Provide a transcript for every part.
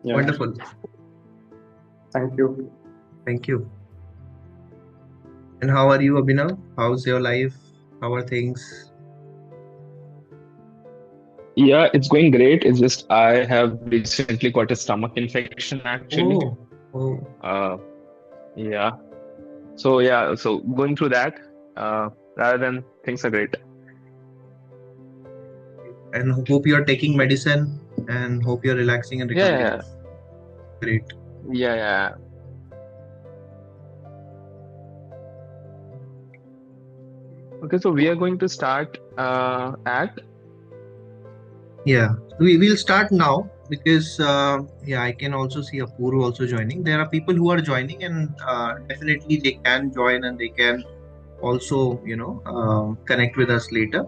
Yeah. Wonderful. Thank you. Thank you. And how are you, Abhinav? How's your life? How are things? Yeah, it's going great. It's just I have recently got a stomach infection actually. Oh, oh, Uh, yeah. So going through that, rather than things are great. and hope you're taking medicine and hope you're relaxing and Yeah, recovering. yeah, Great. yeah, yeah. Okay, so we are going to start at Yeah, we'll start now because yeah, I can also see Apuru also joining. There are people who are joining, and definitely they can join and they can also, connect with us later.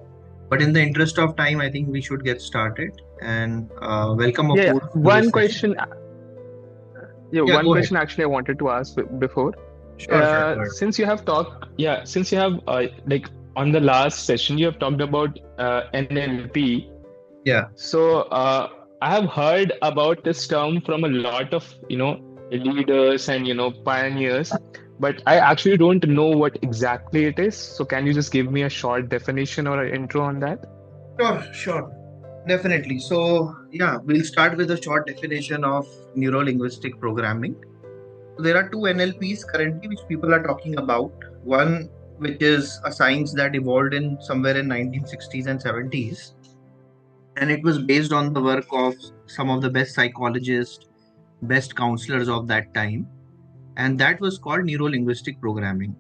But in the interest of time, I think we should get started. And welcome yeah, yeah. Apuru to this session. Yeah, Yeah, one go ahead. question actually I wanted to ask before. Sure, sure, go ahead. Since you have like on the last session you have talked about NLP. Yeah. So I have heard about this term from a lot of leaders and pioneers, but I actually don't know what exactly it is. So can you just give me a short definition or an intro on that? Sure, sure. Definitely. So, yeah, we'll start with a short definition of neuro linguistic programming. So there are two NLPs currently which people are talking about. One, which is a science that evolved in somewhere in 1960s and 70s, and it was based on the work of some of the best psychologists, best counselors of that time, and that was called neuro linguistic programming.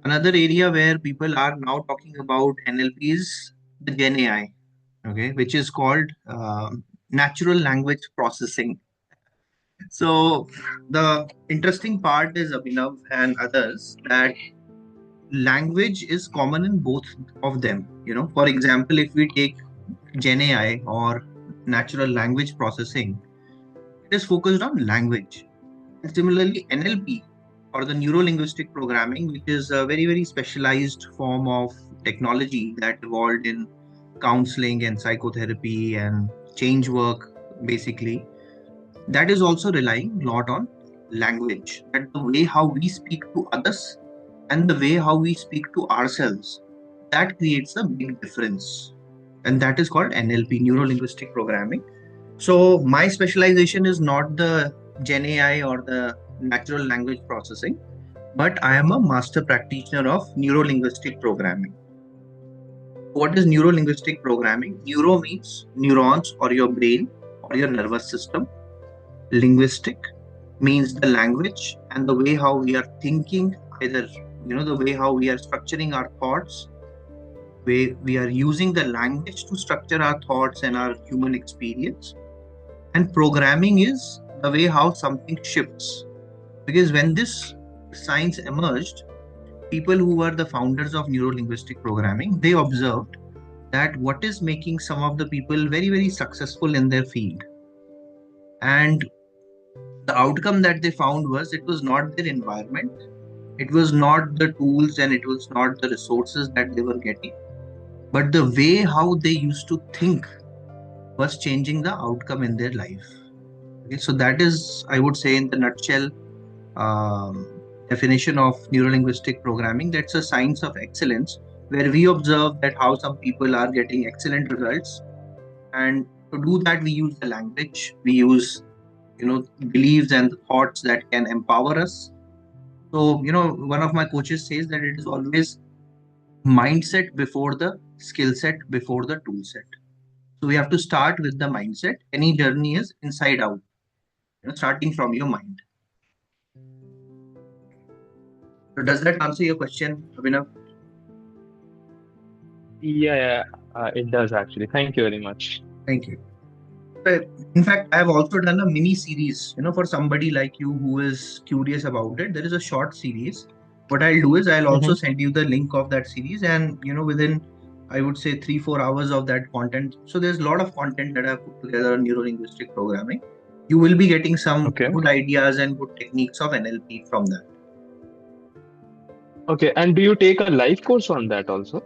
Another area where people are now talking about NLP is the Gen AI, okay, which is called natural language processing. So the interesting part is, Abhinav and others, that language is common in both of them. For example, if we take Gen AI or natural language processing, it is focused on language. And similarly, NLP or the neuro linguistic programming, which is a very, very specialized form of technology that evolved in counseling and psychotherapy and change work, basically, that is also relying a lot on language. That the way how we speak to others and the way how we speak to ourselves, that creates a big difference. And that is called NLP, neuro linguistic programming. So my specialization is not the Gen AI or the natural language processing, but I am a master practitioner of neuro linguistic programming. What is neuro linguistic programming? Neuro means neurons or your brain or your nervous system. Linguistic means the language and the way how we are thinking, either the way how we are structuring our thoughts, way we are using the language to structure our thoughts and our human experience. And programming is the way how something shifts. Because when this science emerged, people who were the founders of neuro linguistic programming, they observed that what is making some of the people very, very successful in their field. And the outcome that they found was it was not their environment, it was not the tools, and it was not the resources that they were getting, but the way how they used to think was changing the outcome in their life. Okay, so that is, I would say, in the nutshell, um, definition of neurolinguistic programming. That's a science of excellence where we observe that how some people are getting excellent results, and to do that we use the language, we use beliefs and thoughts that can empower us. So one of my coaches says that it is always mindset before the skill set before the tool set. So we have to start with the mindset. Any journey is inside out, starting from your mind. So does that answer your question, Abhinav? Yeah, yeah, it does actually. Thank you very much. Thank you. In fact, I have also done a mini series, for somebody like you who is curious about it. There is a short series. What I'll do is I'll also Mm-hmm. send you the link of that series, and within, I would say, 3-4 hours of that content. So there's a lot of content that I've put together on neuro linguistic programming. You will be getting some Okay. good ideas and good techniques of NLP from that. Okay. And do you take a live course on that also?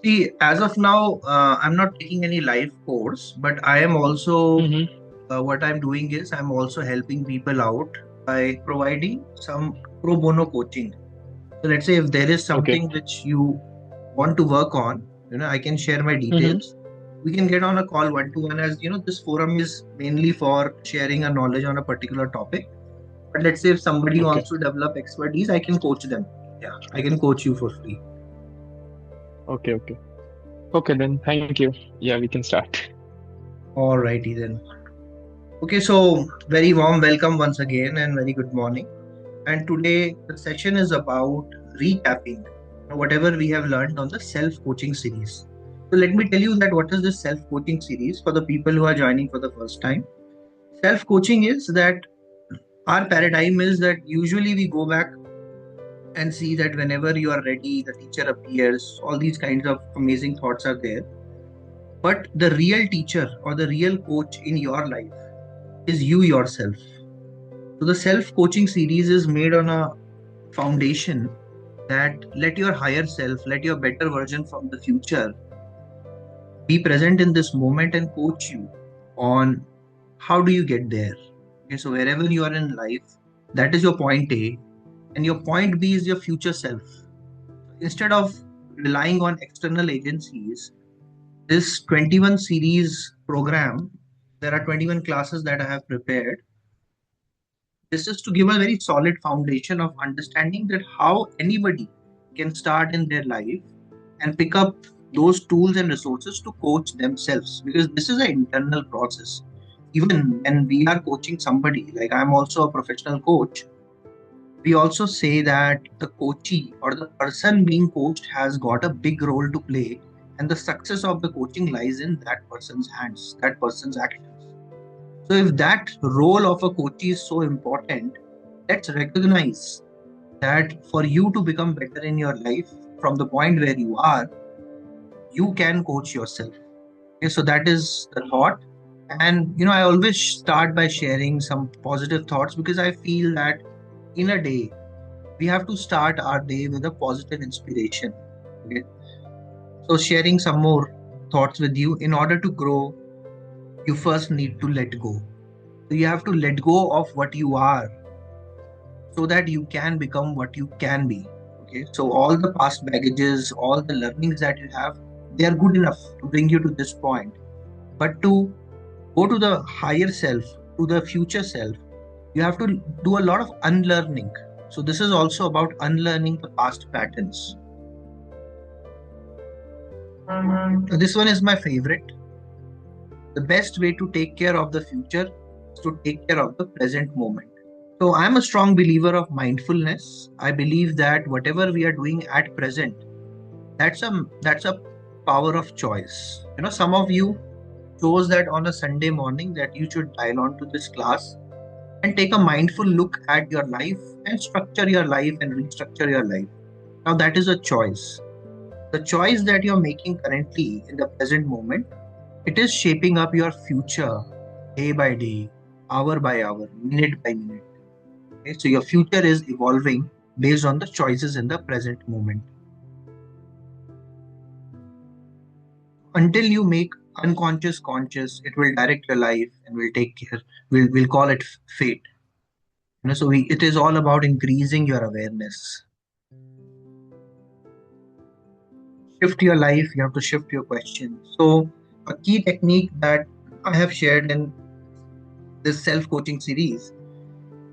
See, as of now, I'm not taking any live course, but I am also Mm-hmm. what I'm doing is I'm also helping people out by providing some pro bono coaching. So let's say if there is Okay. something which you want to work on, I can share my Mm-hmm. details. We can get on a call one to one, as this forum is mainly for sharing a knowledge on a particular topic. But let's say if somebody Okay. wants to develop expertise, I can coach them. Yeah, I can coach you for free. Okay. Okay. Okay, then thank you. Yeah, we can start. Alrighty then. Okay, so very warm welcome once again and very good morning. And today the session is about recapping whatever we have learned on the self-coaching series. So let me tell you that what is this self-coaching series for the people who are joining for the first time. Self-coaching is that our paradigm is that usually we go back and see that whenever you are ready, the teacher appears, all these kinds of amazing thoughts are there. But the real teacher or the real coach in your life is you yourself. So the self-coaching series is made on a foundation that let your higher self, let your better version from the future be present in this moment and coach you on how do you get there. Okay, so wherever you are in life, that is your point A, and your point B is your future self. Instead of relying on external agencies, this 21 series program, there are 21 classes that I have prepared. This is to give a very solid foundation of understanding that how anybody can start in their life and pick up those tools and resources to coach themselves, because this is an internal process. Even when we are coaching somebody, like I'm also a professional coach, we also say that the coachee or the person being coached has got a big role to play, and the success of the coaching lies in that person's hands, that person's actions. So if that role of a coach is so important, let's recognize that for you to become better in your life from the point where you are, you can coach yourself. Okay, so that is the thought. And I always start by sharing some positive thoughts, because I feel that in a day, we have to start our day with a positive inspiration. Okay. So sharing some more thoughts with you. In order to grow, you first need to let go. So you have to let go of what you are so that you can become what you can be. Okay. So all the past baggages, all the learnings that you have, they are good enough to bring you to this point. But to go to the higher self, to the future self, you have to do a lot of unlearning. So this is also about unlearning the past patterns. This one is my favorite. The best way to take care of the future is to take care of the present moment. So I'm a strong believer of mindfulness. I believe that whatever we are doing at present, that's a power of choice. Some of you chose that on a Sunday morning that you should dial on to this class and take a mindful look at your life and structure your life and restructure your life. Now that is a choice. The choice that you're making currently in the present moment, it is shaping up your future day by day, hour by hour, minute by minute. Okay? So your future is evolving based on the choices in the present moment. Until you make unconscious conscious, it will direct your life and will take care. We'll call it fate. So it is all about increasing your awareness. Shift your life, you have to shift your question. So a key technique that I have shared in this self-coaching series,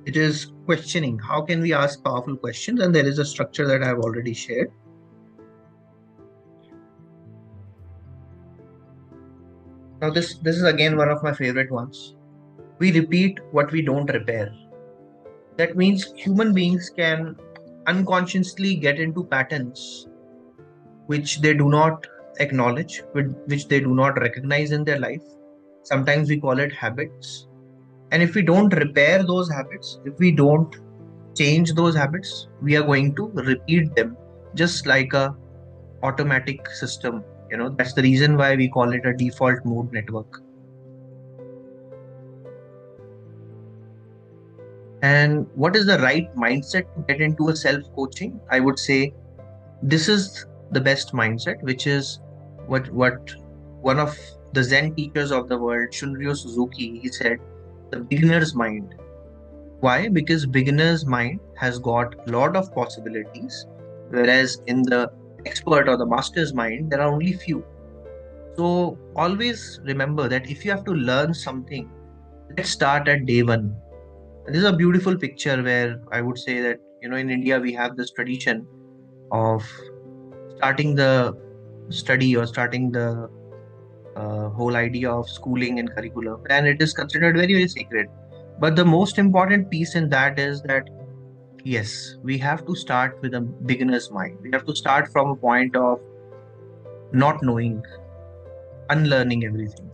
it is questioning. How can we ask powerful questions? And there is a structure that I have already shared. Now this is again one of my favorite ones. We repeat what we don't repair. That means human beings can unconsciously get into patterns which they do not acknowledge, which they do not recognize in their life. Sometimes we call it habits. And if we don't repair those habits, if we don't change those habits, we are going to repeat them just like a automatic system. That's the reason why we call it a default mode network. And what is the right mindset to get into a self-coaching? I would say this is the best mindset, which is what one of the Zen teachers of the world, Shunryo Suzuki, he said, the beginner's mind. Why? Because beginner's mind has got a lot of possibilities, whereas in the expert or the master's mind, there are only few. So always remember that if you have to learn something, let's start at day one. This is a beautiful picture where I would say that, in India, we have this tradition of starting the study or starting the whole idea of schooling and curriculum, and it is considered very, very sacred. But the most important piece in that is that, yes, we have to start with a beginner's mind. We have to start from a point of not knowing, unlearning everything.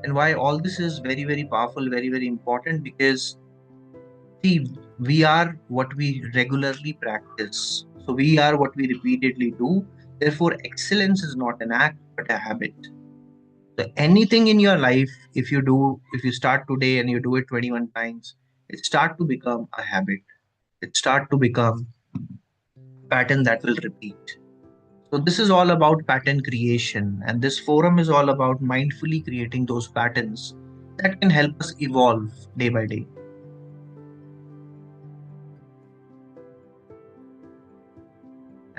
And why all this is very, very powerful, very, very important, because see, we are what we regularly practice. So we are what we repeatedly do. Therefore, excellence is not an act, but a habit. So anything in your life, if you start today and you do it 21 times, it start to become a habit. It start to become a pattern that will repeat. So this is all about pattern creation, and this forum is all about mindfully creating those patterns that can help us evolve day by day.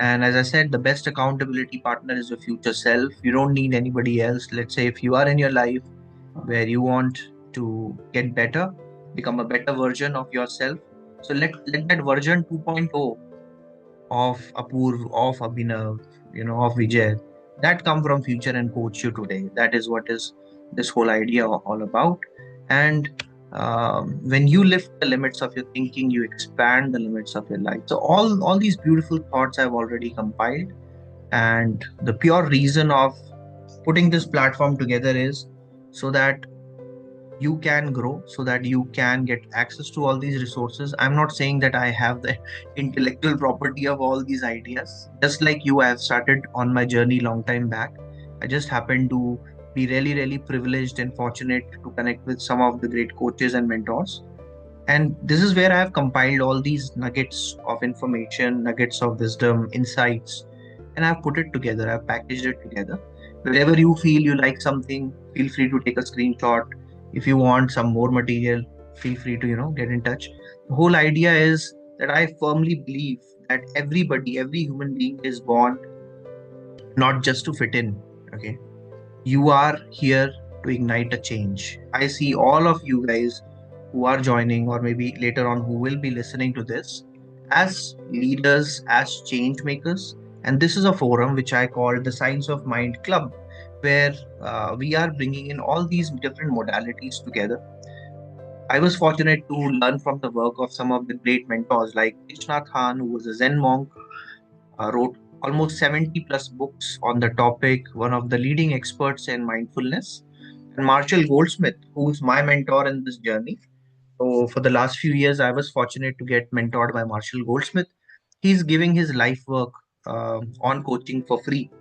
And as I said, the best accountability partner is your future self. You don't need anybody else. Let's say if you are in your life where you want to get better, become a better version of yourself. So let that version 2.0 of Apurv, of Abhinav, of Vijay, that come from future and coach you today. That is what is this whole idea all about. And when you lift the limits of your thinking, you expand the limits of your life. So all these beautiful thoughts I've already compiled, and the pure reason of putting this platform together is so that you can grow, so that you can get access to all these resources. I'm not saying that I have the intellectual property of all these ideas. Just like you, I have started on my journey long time back. I just happened to be really, really privileged and fortunate to connect with some of the great coaches and mentors. And this is where I have compiled all these nuggets of information, nuggets of wisdom, insights, and I've put it together. I've packaged it together. Wherever you feel you like something, feel free to take a screenshot. If you want some more material, feel free to, get in touch. The whole idea is that I firmly believe that everybody, every human being is born not just to fit in. Okay. You are here to ignite a change. I see all of you guys who are joining, or maybe later on who will be listening to this, as leaders, as change makers. And this is a forum which I call the Science of Mind Club, where we are bringing in all these different modalities together. I was fortunate to learn from the work of some of the great mentors like thichnhathanh, who was a Zen monk, wrote almost 70 plus books on the topic, one of the leading experts in mindfulness, and Marshall Goldsmith, who is my mentor in this journey. So, for the last few years, I was fortunate to get mentored by Marshall Goldsmith. He's giving his life work on coaching for free.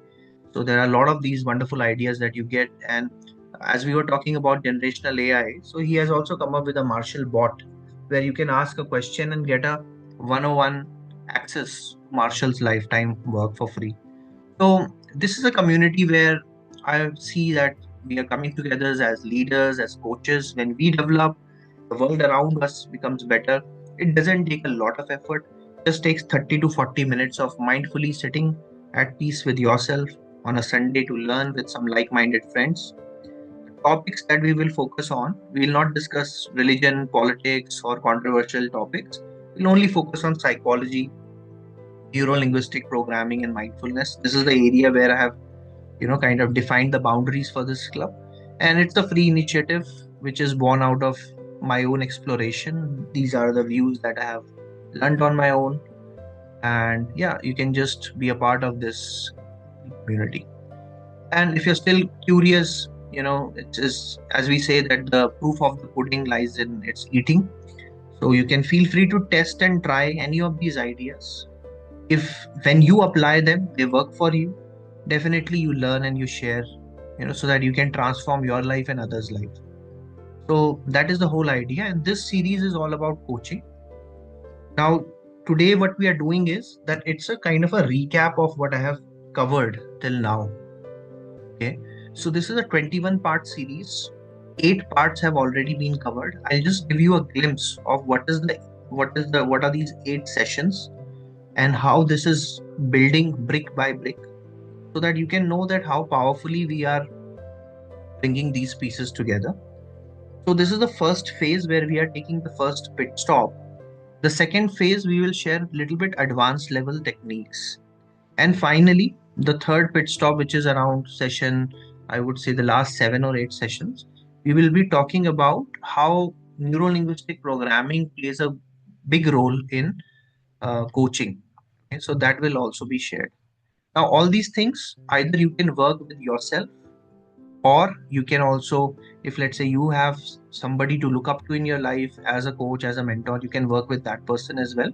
So, there are a lot of these wonderful ideas that you get. And as we were talking about generational AI, so he has also come up with a Marshall bot where you can ask a question and get a 101 access to Marshall's lifetime work for free. So this is a community where I see that we are coming together as leaders, as coaches. When we develop, the world around us becomes better. It doesn't take a lot of effort. It just takes 30 to 40 minutes of mindfully sitting at peace with yourself on a Sunday to learn with some like-minded friends. The topics that we will focus on, we will not discuss religion, politics, or controversial topics. We'll only focus on psychology, neuro-linguistic programming, and mindfulness. This is the area where I have, kind of defined the boundaries for this club. And it's a free initiative which is born out of my own exploration. These are the views that I have learned on my own. And yeah, you can just be a part of this community. And if you're still curious, it is, as we say, that the proof of the pudding lies in its eating. So you can feel free to test and try any of these ideas. If when you apply them, they work for you, definitely you learn and you share, so that you can transform your life and others' life. So that is the whole idea. And this series is all about coaching. Now, today, what we are doing is that it's a kind of a recap of what I have covered till now. Okay, so this is a 21 part series. 8 parts have already been covered. I'll just give you a glimpse of what are these 8 sessions and how this is building brick by brick, so that you can know that how powerfully we are bringing these pieces together. So this is the first phase where we are taking the first pit stop. The second phase, we will share a little bit advanced level techniques. And finally, the third pit stop, which is around session, I would say the last 7 or 8 sessions, we will be talking about how neuro-linguistic programming plays a big role in coaching. Okay, so that will also be shared. Now, all these things, either you can work with yourself, or you can also, if let's say you have somebody to look up to in your life as a coach, as a mentor, you can work with that person as well.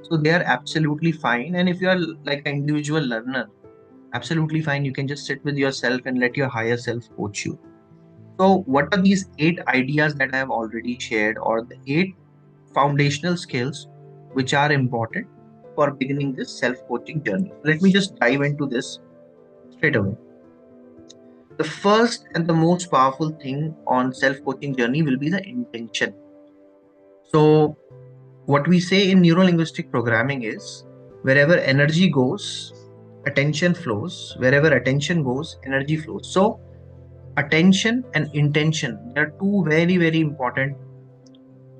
So they are absolutely fine. And if you are like an individual learner, absolutely fine. You can just sit with yourself and let your higher self coach you. So, what are these 8 ideas that I have already shared, or the 8 foundational skills which are important for beginning this self coaching journey? Let me just dive into this straight away. The first and the most powerful thing on self coaching journey will be the intention. So, what we say in neuro linguistic programming is, wherever energy goes, attention flows. Wherever attention goes, energy flows. So, attention and intention, they are two very, very important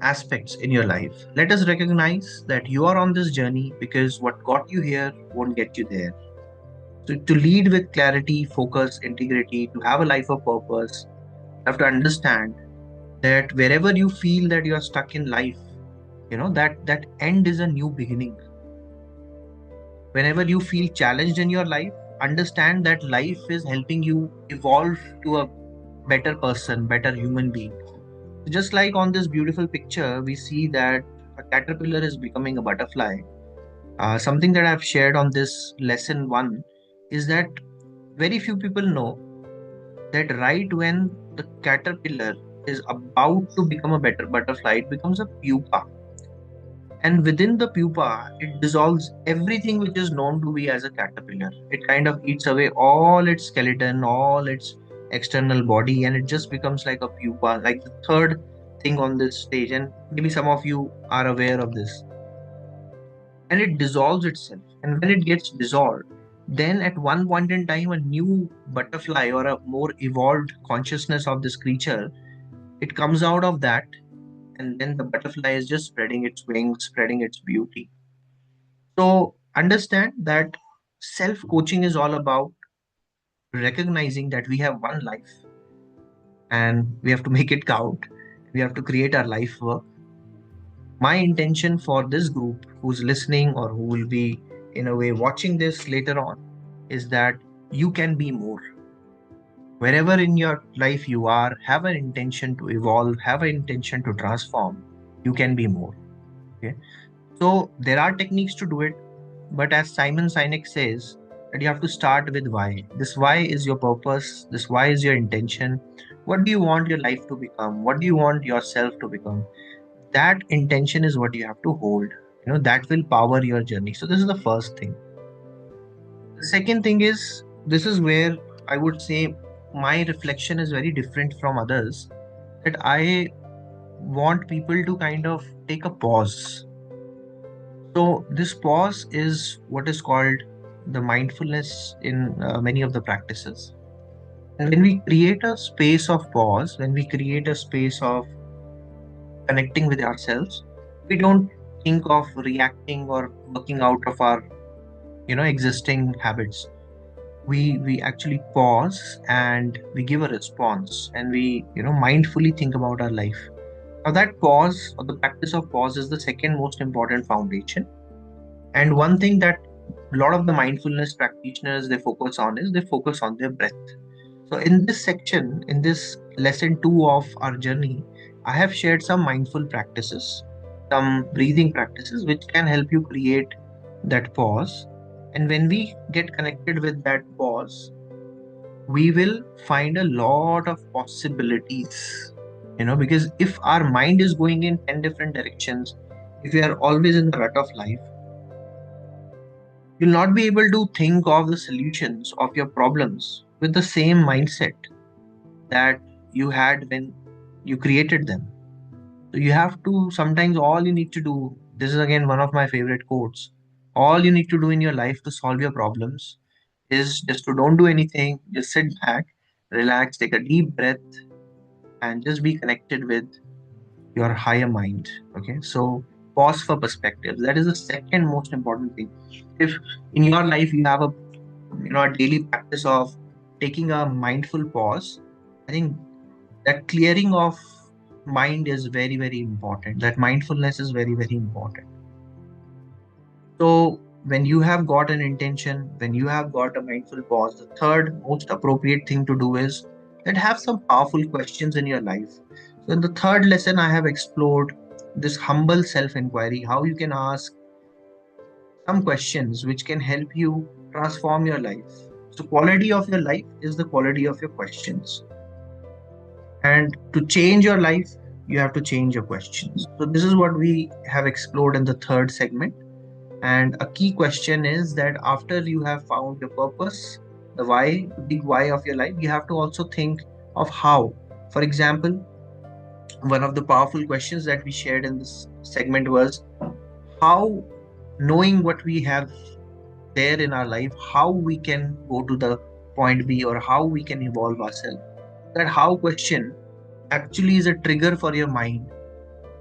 aspects in your life. Let us recognize that you are on this journey because what got you here won't get you there. So, to lead with clarity, focus, integrity, to have a life of purpose, you have to understand that wherever you feel that you are stuck in life, that end is a new beginning. Whenever you feel challenged in your life, understand that life is helping you evolve to a better person, better human being. Just like on this beautiful picture, we see that a caterpillar is becoming a butterfly. Something that I've shared on this lesson one is that very few people know that right when the caterpillar is about to become a better butterfly, it becomes a pupa. And within the pupa, it dissolves everything which is known to be as a caterpillar. It kind of eats away all its skeleton, all its external body, and it just becomes like a pupa, like the third thing on this stage. And maybe some of you are aware of this. And it dissolves itself. And when it gets dissolved, then at one point in time, a new butterfly or a more evolved consciousness of this creature, it comes out of that, and then the butterfly is just spreading its wings, spreading its beauty. So understand that self coaching is all about recognizing that we have one life and we have to make it count. We have to create our life work. My intention for this group who's listening or who will be, in a way, watching this later on is that you can be more. Wherever in your life you are, have an intention to evolve, have an intention to transform. You can be more. Okay. So there are techniques to do it. But as Simon Sinek says, that you have to start with why. This why is your purpose. This why is your intention. What do you want your life to become? What do you want yourself to become? That intention is what you have to hold. That will power your journey. So this is the first thing. The second thing is, this is where I would say my reflection is very different from others. That I want people to kind of take a pause. So this pause is what is called the mindfulness in many of the practices. And when we create a space of pause, when we create a space of connecting with ourselves, we don't think of reacting or working out of our existing habits. We actually pause and we give a response, and we mindfully think about our life. Now that pause, or the practice of pause, is the second most important foundation. And one thing that a lot of the mindfulness practitioners they focus on is they focus on their breath. So in this section, in this lesson 2 of our journey, I have shared some mindful practices, some breathing practices which can help you create that pause. And when we get connected with that pause, we will find a lot of possibilities. Because if our mind is going in 10 different directions, if we are always in the rut of life, you'll not be able to think of the solutions of your problems with the same mindset that you had when you created them. So you have to, sometimes all you need to do, this is again one of my favorite quotes. All you need to do in your life to solve your problems is just to don't do anything, just sit back, relax, take a deep breath, and just be connected with your higher mind. Okay, so pause for perspective. That is the second most important thing. If in your life you have a daily practice of taking a mindful pause, I think that clearing of mind is very, very important. That mindfulness is very, very important. So when you have got an intention, when you have got a mindful pause, the third most appropriate thing to do is that have some powerful questions in your life. So in the third lesson, I have explored this humble self-inquiry, how you can ask some questions which can help you transform your life. So quality of your life is the quality of your questions. And to change your life, you have to change your questions. So this is what we have explored in the third segment. And a key question is that after you have found your purpose, the why, the big why of your life, you have to also think of how. For example, one of the powerful questions that we shared in this segment was how, knowing what we have there in our life, how we can go to the point B or how we can evolve ourselves. That how question actually is a trigger for your mind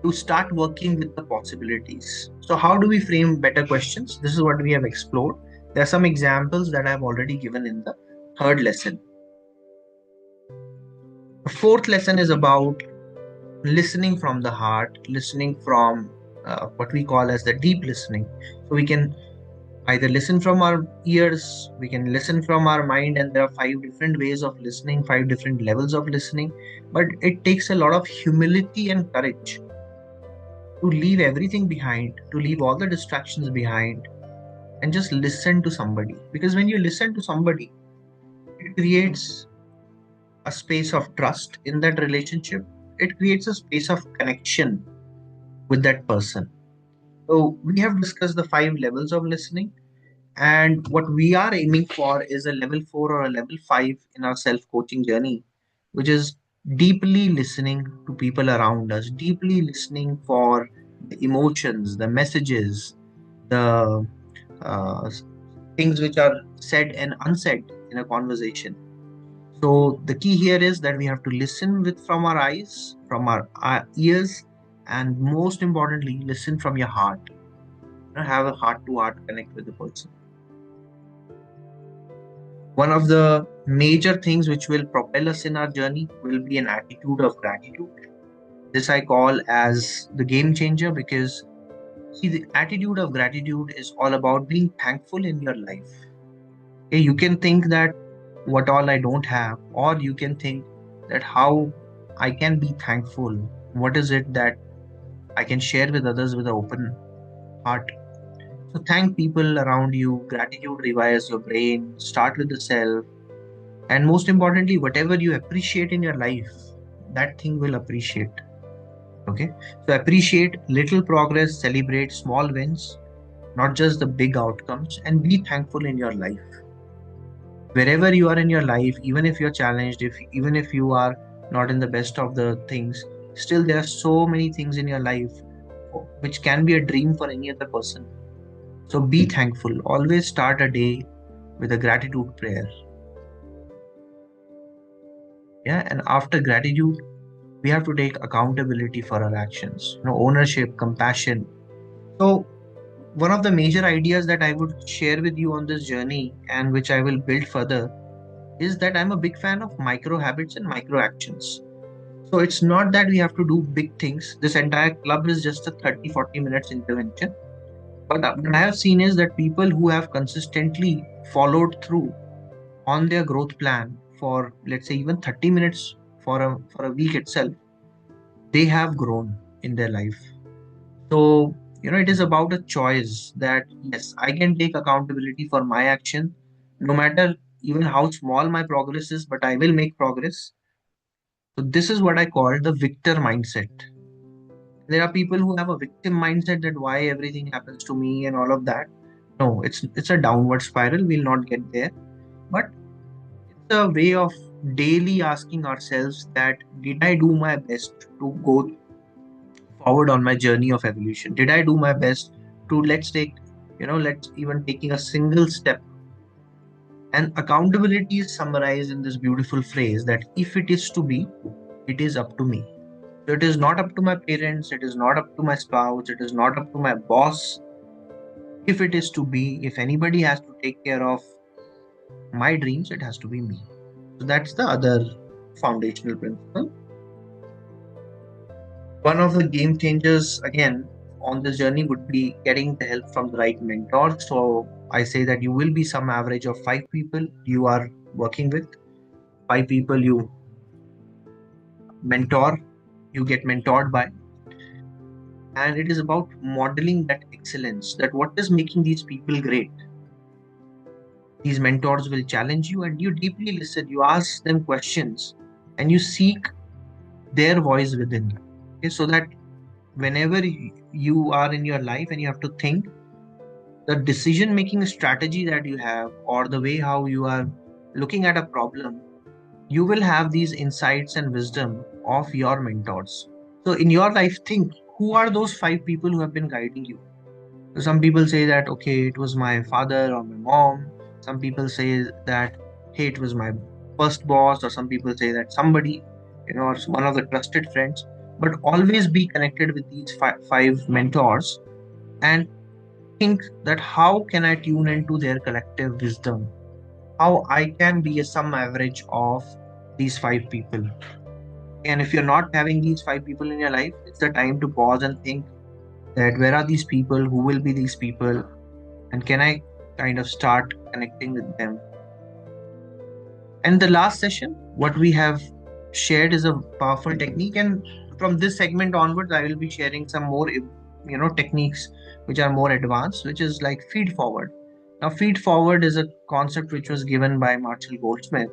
to start working with the possibilities. So, how do we frame better questions? This is what we have explored. There are some examples that I have already given in the third lesson. The fourth lesson is about listening from the heart, listening from what we call as the deep listening. So, we can either listen from our ears, we can listen from our mind, and there are 5 different ways of listening, 5 different levels of listening. But it takes a lot of humility and courage to leave everything behind, to leave all the distractions behind, and just listen to somebody. Because when you listen to somebody, it creates a space of trust in that relationship, it creates a space of connection with that person. So, we have discussed the 5 levels of listening, and what we are aiming for is a level 4 or a level 5 in our self coaching journey, which is deeply listening to people around us, deeply listening for the emotions, the messages, the uh, things which are said and unsaid in a conversation. So the key here is that we have to listen with from our eyes, from our ears, and most importantly, listen from your heart. Have a heart-to-heart connect with the person. One of the major things which will propel us in our journey will be an attitude of gratitude. This I call as the game changer because see, the attitude of gratitude is all about being thankful in your life. Okay, you can think that what all I don't have, or you can think that how I can be thankful. What is it that I can share with others with an open heart? So thank people around you. Gratitude rewires your brain. Start with the self. And most importantly, whatever you appreciate in your life, that thing will appreciate. Okay. So appreciate little progress, celebrate small wins, not just the big outcomes, and be thankful in your life. Wherever you are in your life, even if you're challenged, if even if you are not in the best of the things, still there are so many things in your life which can be a dream for any other person. So be thankful. Always start a day with a gratitude prayer. Yeah, and after gratitude, we have to take accountability for our actions. Ownership, compassion. So one of the major ideas that I would share with you on this journey and which I will build further is that I'm a big fan of micro habits and micro actions. So it's not that we have to do big things. This entire club is just a 30-40 minutes intervention. But what I have seen is that people who have consistently followed through on their growth plan for, let's say, even 30 minutes for a week itself, they have grown in their life. So, it is about a choice that, yes, I can take accountability for my action, no matter even how small my progress is, but I will make progress. So, this is what I call the victor mindset. There are people who have a victim mindset that why everything happens to me and all of that. No, it's a downward spiral. We'll not get there. But a way of daily asking ourselves that did I do my best to go forward on my journey of evolution? Did I do my best to, let's even taking a single step? And accountability is summarized in this beautiful phrase that if it is to be, it is up to me. So it is not up to my parents, it is not up to my spouse, it is not up to my boss. If it is to be, if anybody has to take care of my dreams, it has to be me. So that's the other foundational principle. One of the game changers, again, on this journey would be getting the help from the right mentor. So I say that you will be some average of 5 people you are working with, 5 people you mentor, you get mentored by. And it is about modeling that excellence, that what is making these people great. These mentors will challenge you and you deeply listen, you ask them questions and you seek their voice within. Okay, so that whenever you are in your life and you have to think, the decision making strategy that you have or the way how you are looking at a problem, you will have these insights and wisdom of your mentors. So in your life, think who are those 5 people who have been guiding you. So some people say that, okay, it was my father or my mom. Some people say that, hey, it was my first boss, or some people say that somebody, or one of the trusted friends. But always be connected with these five mentors and think that how can I tune into their collective wisdom? How I can be a sum average of these 5 people. And if you're not having these 5 people in your life, it's the time to pause and think that where are these people, who will be these people, and can I kind of start connecting with them. And the last session, what we have shared is a powerful technique, and from this segment onwards I will be sharing some more techniques which are more advanced, which is like feed forward. Now feed forward is a concept which was given by Marshall Goldsmith,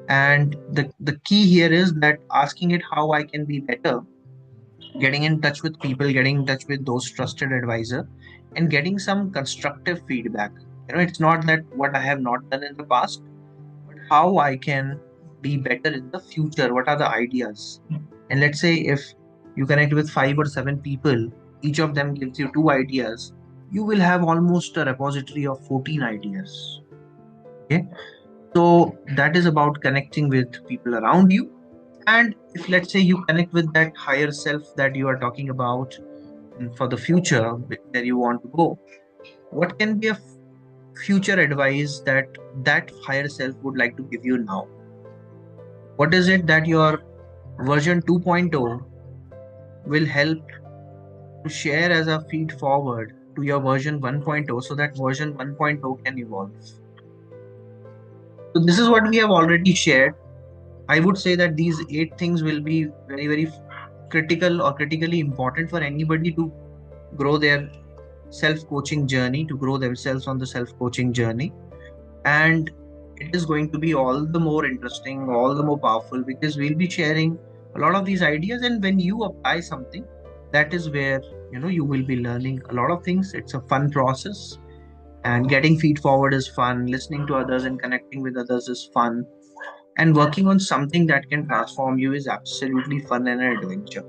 and the key here is that asking it how I can be better, getting in touch with people, getting in touch with those trusted advisor, and getting some constructive feedback. It's not that what I have not done in the past, but how I can be better in the future. What are the ideas? And let's say if you connect with 5 or 7 people, each of them gives you 2 ideas, you will have almost a repository of 14 ideas. Okay. So that is about connecting with people around you. And if let's say you connect with that higher self that you are talking about for the future where you want to go, what can be a future advice that that higher self would like to give you now? What is it that your version 2.0 will help to share as a feed forward to your version 1.0 so that version 1.0 can evolve? So this is what we have already shared. I would say that these 8 things will be very, very critical or critically important for anybody to grow their self-coaching journey, to grow themselves on the self-coaching journey. And it is going to be all the more interesting, all the more powerful, because we'll be sharing a lot of these ideas. And when you apply something, that is where you will be learning a lot of things. It's a fun process, and getting feed forward is fun, listening to others and connecting with others is fun, and working on something that can transform you is absolutely fun and an adventure.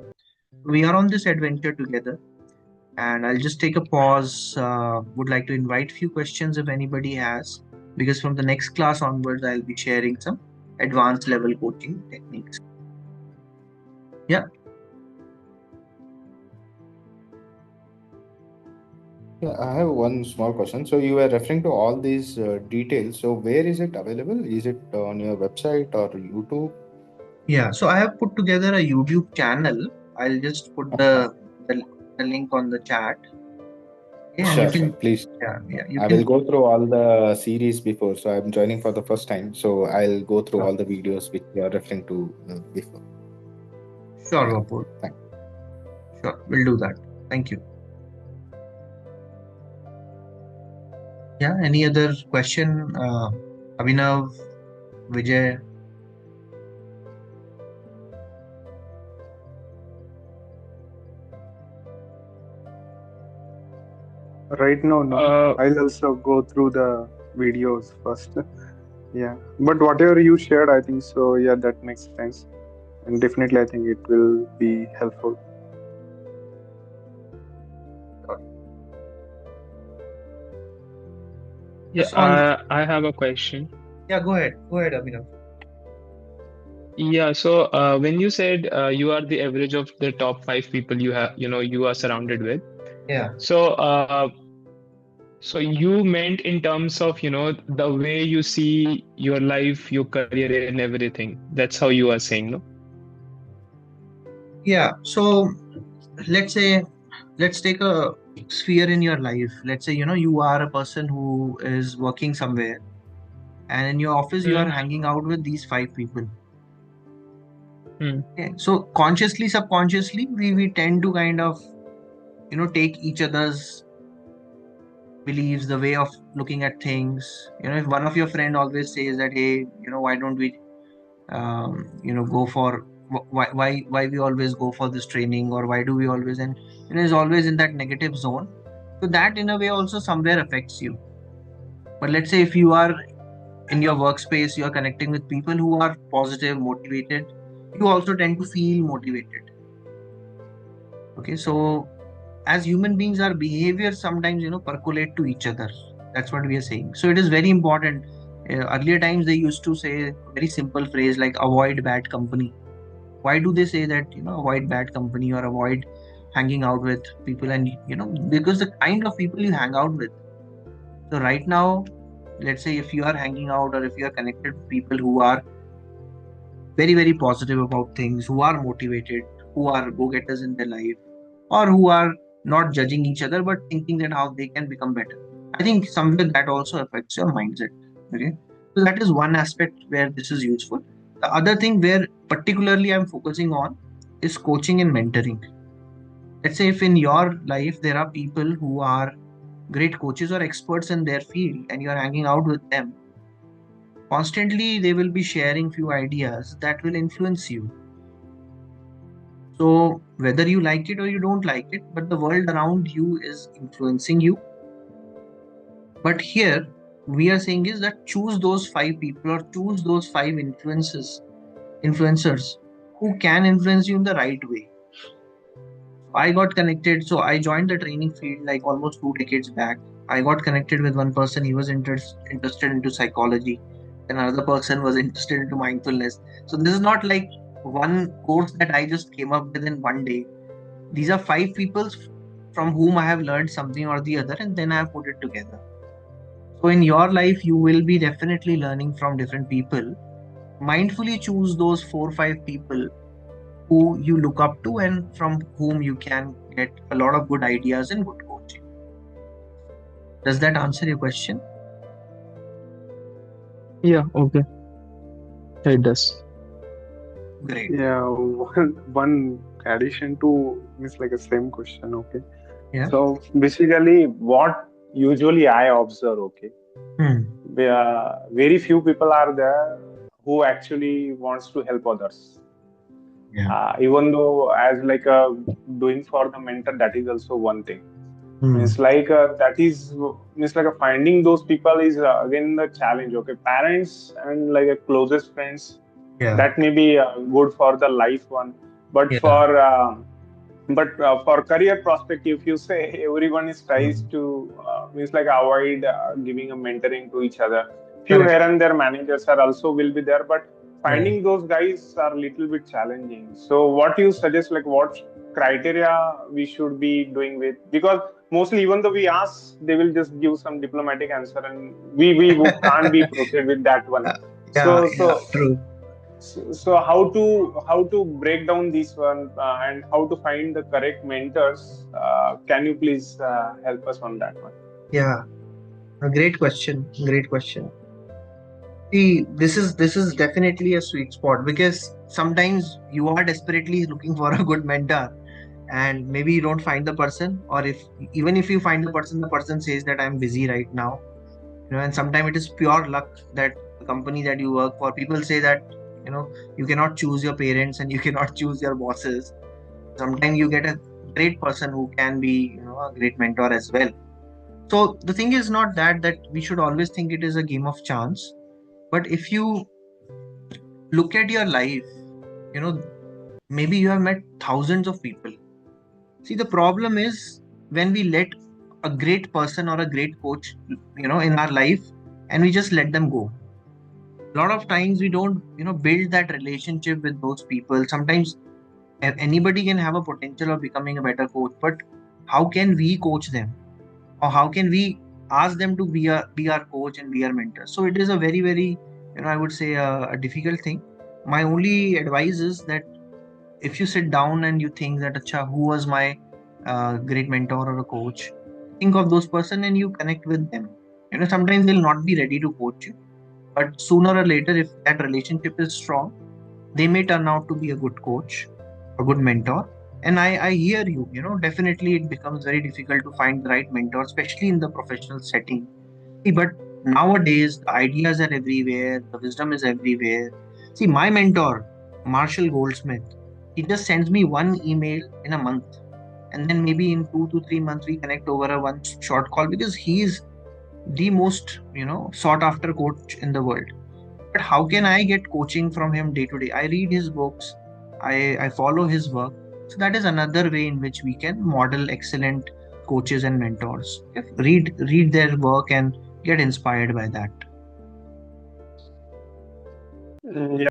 We are on this adventure together, and I'll just take a pause. Would like to invite few questions if anybody has, because from the next class onwards, I'll be sharing some advanced level coaching techniques. Yeah. Yeah, I have one small question. So you were referring to all these details. So where is it available? Is it on your website or YouTube? Yeah. So I have put together a YouTube channel. I'll just put Uh-huh. the link on the chat. Yeah, and you Sure, sure. can, Please. yeah, you I will can. go through all the series before. So I'm joining for the first time. So I'll go through Sure, all the videos which you are referring to before. sure, Yeah. Vapur. Thank Sure, we'll do that. Thank you. Yeah. Any other question, Abhinav, Vijay? Right now, no. Uh, I'll also go through the videos first. Yeah, but whatever you shared, I think so. Yeah, that makes sense, and definitely, I think it will be helpful. Yeah, Just on, I have a question. yeah, go ahead, Abhinav. Yeah, so when you said you are the average of the top five people you have, you are surrounded with. Yeah. So, so you meant in terms of, the way you see your life, your career, and everything. That's how you are saying, no? Yeah. So let's say, let's take a sphere in your life. Let's say, you are a person who is working somewhere, and in your office, you are Hmm. hanging out with these five people. Hmm. Okay. So consciously, subconsciously, we tend to kind of, take each other's beliefs, the way of looking at things. If one of your friend always says that, hey, why don't we, go for why we always go for this training, or why do we always, and is always in that negative zone. So that in a way also somewhere affects you. But let's say if you are in your workspace, you are connecting with people who are positive, motivated, you also tend to feel motivated. Okay, so as human beings, our behavior sometimes percolate to each other. That's what we are saying. So it is very important. Earlier times they used to say a very simple phrase like avoid bad company. Why do they say that, avoid bad company or avoid hanging out with people? And because the kind of people you hang out with. So right now, let's say if you are hanging out or if you are connected with people who are very very positive about things, who are motivated, who are go-getters in their life, or who are not judging each other but thinking that how they can become better, I think somewhere that also affects your mindset. Okay, so that is one aspect where this is useful. The other thing where particularly I'm focusing on is coaching and mentoring. Let's say if in your life there are people who are great coaches or experts in their field and you're hanging out with them constantly, they will be sharing few ideas that will influence you. So whether you like it or you don't like it, but the world around you is influencing you. But here we are saying is that choose those five people or choose those five influencers who can influence you in the right way. I got connected, so I joined the training field like almost 2 decades back. I got connected with one person, he was interested into psychology, and another person was interested into mindfulness. So this is not like one course that I just came up with in one day. These are five people from whom I have learned something or the other, and then I have put it together. So in your life, you will be definitely learning from different people. Mindfully choose those 4 or 5 people who you look up to and from whom you can get a lot of good ideas and good coaching. Does that answer your question? Yeah, okay. It does. Great. Yeah, one addition to is like a same question. Okay, Yeah. so basically, what usually I observe. Okay, Hmm. very few people are there who actually wants to help others. Yeah. Even though as like doing for the mentor, that is also one thing. Hmm. Means like that is means like finding those people is again the challenge. Okay, parents and like closest friends, Yeah. that may be good for the life one, but Yeah. for career perspective, if you say everyone is tries Hmm. to means like avoid giving a mentoring to each other. Few Correct. here and there managers are also will be there, but Yeah. finding those guys are little bit challenging. So what you suggest, like what criteria we should be doing with? Because mostly even though we ask, they will just give some diplomatic answer, and we can't be proceed with that one. Yeah. So Yeah. so True. so how to break down this one and how to find the correct mentors? Can you please help us on that one? Yeah. A great question. Great question. See, this is definitely a sweet spot because sometimes you are desperately looking for a good mentor, and maybe you don't find the person, or if even if you find the person says that I'm busy right now. And sometimes it is pure luck that the company that you work for, people say that you cannot choose your parents and you cannot choose your bosses. Sometimes you get a great person who can be a great mentor as well. So the thing is not that we should always think it is a game of chance, But if you look at your life, maybe you have met thousands of people. See, the problem is when we let a great person or a great coach, in our life, and we just let them go. A lot of times we don't, build that relationship with those people. Sometimes anybody can have a potential of becoming a better coach, but how can we coach them? Or how can we ask them to be our coach and be our mentor? So it is a very, very, I would say a difficult thing. My only advice is that if you sit down and you think that, Acha, who was my great mentor or a coach, think of those person and you connect with them. Sometimes they'll not be ready to coach you, but sooner or later, if that relationship is strong, they may turn out to be a good coach, a good mentor. And I hear you, definitely it becomes very difficult to find the right mentor, especially in the professional setting. See, but nowadays the ideas are everywhere, the wisdom is everywhere. See, my mentor, Marshall Goldsmith, he just sends me one email in a month. And then maybe in 2 to 3 months, we connect over a one short call because he's the most, sought after coach in the world. But how can I get coaching from him day to day? I read his books, I follow his work. So that is another way in which we can model excellent coaches and mentors. Read their work and get inspired by that. Yeah,